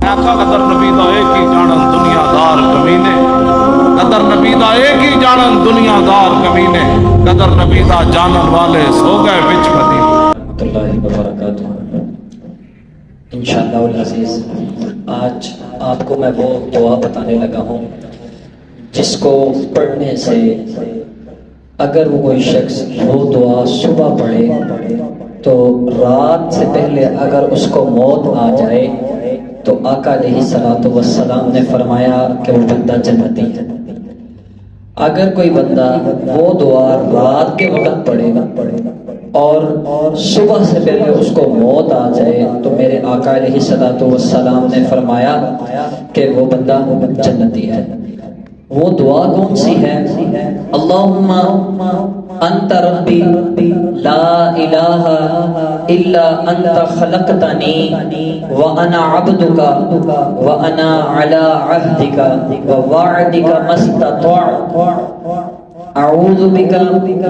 آقا قدر نبی دا ایک ہی جانن دنیا دار کمینے، قدر نبی دا ایک ہی جانن دنیا دار کمینے، قدر نبی دا جانن والے سو گئے بچ مدینے۔ رحمۃ اللہ وبرکاتہ۔ انشاءاللہ العزیز آج آپ کو میں وہ دعا بتانے لگا ہوں جس کو پڑھنے سے اگر وہ کوئی شخص وہ دعا صبح پڑھے تو رات سے پہلے اگر اس کو موت آ جائے تو آقا علیہ الصلوۃ والسلام نے فرمایا کہ وہ بندہ جنتی ہے۔ اگر کوئی بندہ وہ دعا رات کے وقت پڑھے اور صبح سے پہلے اس کو موت آ جائے تو میرے آقا علیہ الصلوۃ والسلام نے فرمایا کہ وہ بندہ جنتی ہے۔ وہ دعا کون سی ہے؟ اللہم انت ربی لا الہ الا انت خلقتنی وانا عبدک وانا علی عہدک ووعدک ما استطعت اعوذ بک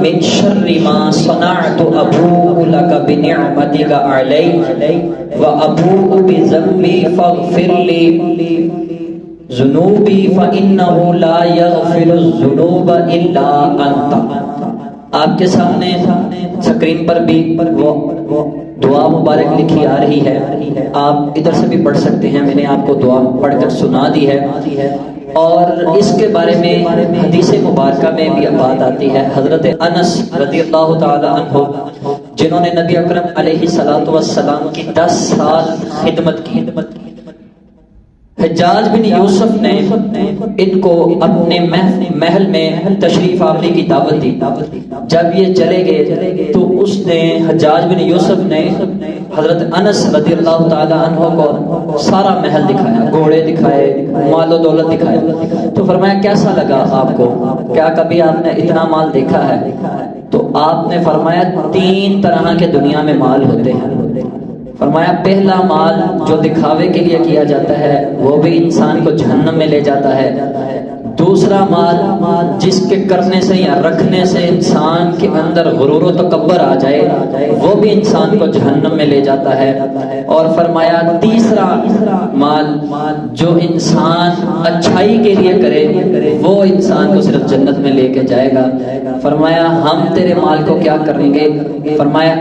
من شر ما صنعت ابوء لک بنعمتک علی وابوء بذنبی فاغفر لی ذنوبی فإنہ لا یغفر الذنوب الا انت۔ آپ کے سامنے سکرین پر بھی وہ دعا مبارک لکھی آ رہی ہے، آپ ادھر سے بھی پڑھ سکتے ہیں، میں نے آپ کو دعا پڑھ کر سنا دی ہے۔ اور اس کے بارے میں حدیث مبارکہ میں بھی بات آتی ہے۔ حضرت انس رضی اللہ تعالی عنہ جنہوں نے نبی اکرم علیہ الصلوۃ والسلام کی 10 سال خدمت کی، حجاج بن یوسف نے ان کو اپنے محل میں تشریف آوری کی دعوت دی۔ جب یہ چلے گئے تو اس نے حجاج بن یوسف نے حضرت انس رضی اللہ تعالی عنہ کو سارا محل دکھایا، گھوڑے دکھائے، مال و دولت دکھائے، تو فرمایا کیسا لگا آپ کو؟ کیا کبھی آپ نے اتنا مال دیکھا ہے؟ تو آپ نے فرمایا 3 طرح کے دنیا میں مال ہوتے ہیں۔ فرمایا پہلا مال جو دکھاوے کے لیے کیا جاتا ہے وہ بھی انسان کو جہنم میں لے جاتا ہے۔ دوسرا مال جس کے کرنے سے یا رکھنے سے انسان کے اندر غرور و تکبر آ جائے وہ بھی انسان کو جہنم میں لے جاتا ہے۔ اور فرمایا تیسرا مال جو انسان اچھائی کے لیے کرے وہ انسان کو صرف جنت میں لے کے جائے گا۔ فرمایا ہم تیرے مال کو کیا کریں گے؟ فرمایا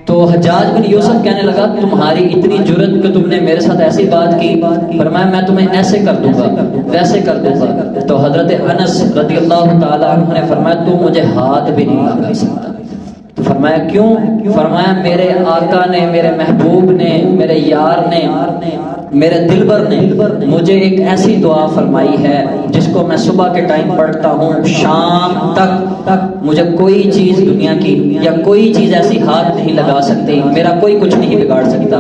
تو حجاج بن یوسف کہنے لگا تمہاری اتنی جرت کہ تم نے میرے ساتھ ایسی بات کی؟ فرمایا میں تمہیں ایسے کر دوں گا، ویسے کر دوں گا۔ تو حضرت انس رضی اللہ تعالی عنہ نے فرمایا تو مجھے ہاتھ بھی نہیں لگا سکتا۔ تو فرمایا کیوں؟ فرمایا میرے آقا نے، میرے محبوب نے، میرے یار نے، میرے دلبر نے مجھے ایک ایسی دعا فرمائی ہے جس کو میں صبح کے ٹائم پڑھتا ہوں، شام تک مجھے کوئی چیز دنیا کی یا کوئی چیز ایسی ہاتھ نہیں لگا سکتی، میرا کوئی کچھ نہیں بگاڑ سکتا۔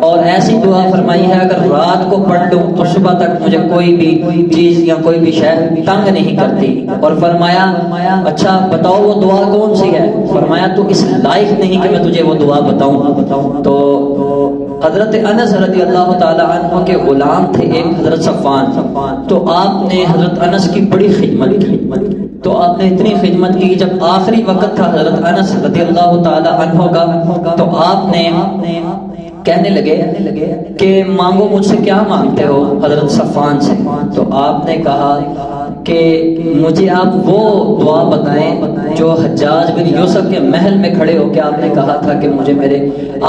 اور ایسی دعا فرمائی ہے اگر رات کو پڑھ لوں تو صبح تک مجھے کوئی بھی چیز یا کوئی بھی شے تنگ نہیں کرتی۔ اور فرمایا اچھا بتاؤ وہ دعا کون سی ہے؟ فرمایا تو اس لائق نہیں کہ میں تجھے وہ دعا بتاؤں۔ تو حضرت انس رضی اللہ تعالی عنہ کے غلام تھے ایک حضرت صفوان، تو آپ نے حضرت انس کی بڑی خدمت کی۔ تو آپ نے اتنی خدمت کی جب آخری وقت تھا حضرت انس رضی اللہ تعالی عنہ کا تو آپ نے کہنے لگے کہ مانگو مجھ سے، کیا مانگتے ہو حضرت صفوان سے؟ تو آپ نے کہا کہ مجھے آپ وہ دعا بتائیں جو حجاج بن یوسف کے محل میں کھڑے ہو کے آپ نے کہا تھا کہ مجھے میرے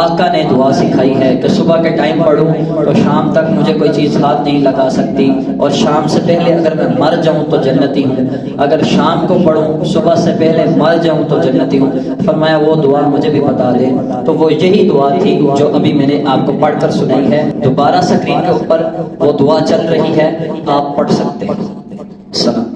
آقا نے دعا سکھائی ہے کہ صبح کے ٹائم پڑھوں تو شام تک مجھے کوئی چیز ہاتھ نہیں لگا سکتی، اور شام سے پہلے اگر میں مر جاؤں تو جنتی ہوں، اگر شام کو پڑھوں صبح سے پہلے مر جاؤں تو جنتی ہوں۔ فرمایا وہ دعا مجھے بھی بتا دے۔ تو وہ یہی دعا تھی جو ابھی میں نے آپ کو پڑھ کر سنائی ہے۔ دوبارہ سکرین کے اوپر وہ دعا چل رہی ہے، آپ پڑھ سکتے ہیں۔ السلام۔